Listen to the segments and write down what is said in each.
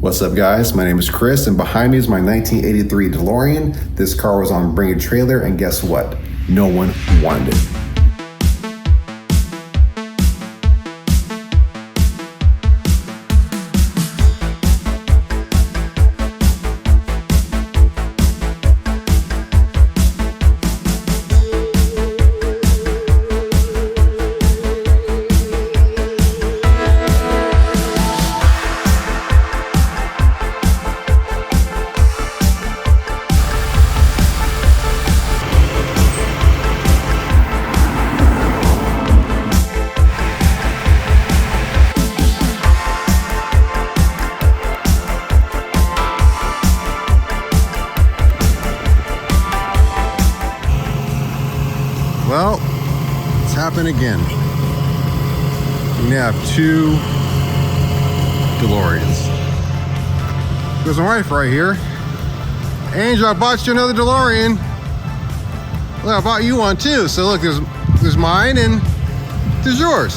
What's up, guys? My name is Chris, and behind me is my 1983 DeLorean. This car was on Bring a Trailer, and guess what? No one wanted it. Well, it's happened again. We now have two DeLoreans. There's my wife right here. Angel, I bought you another DeLorean. Well, I bought you one too. So look, there's mine and there's yours.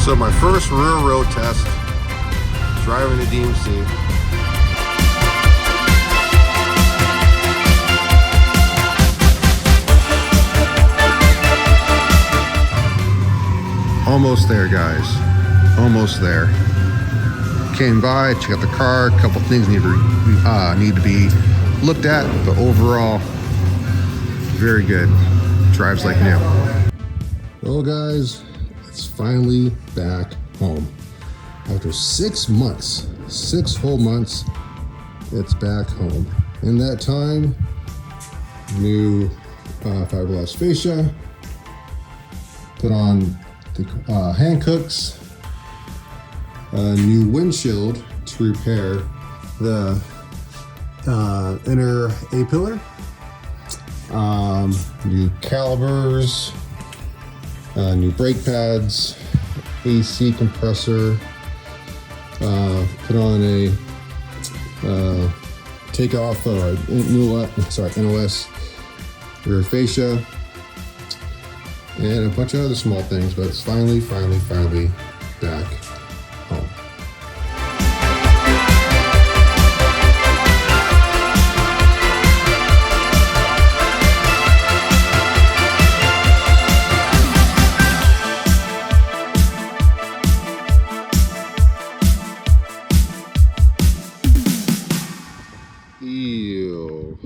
So my first rear road test, driving the DMC. Almost there, guys. Almost there. Came by, checked out the car. A couple things need to be looked at, but overall, very good. Drives like new. Well, guys, it's finally back home. After 6 months, 6 whole months, it's back home. In that time, new fiberglass fascia, put on the hand-cooks, a new windshield to repair the inner A-pillar, new calipers, new brake pads, AC compressor, put on a takeoff NOS rear fascia, and a bunch of other small things, but it's finally back home. Ew.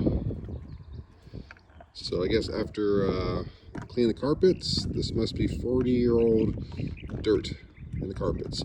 So I guess after clean the carpets, this must be 40-year-old dirt in the carpets.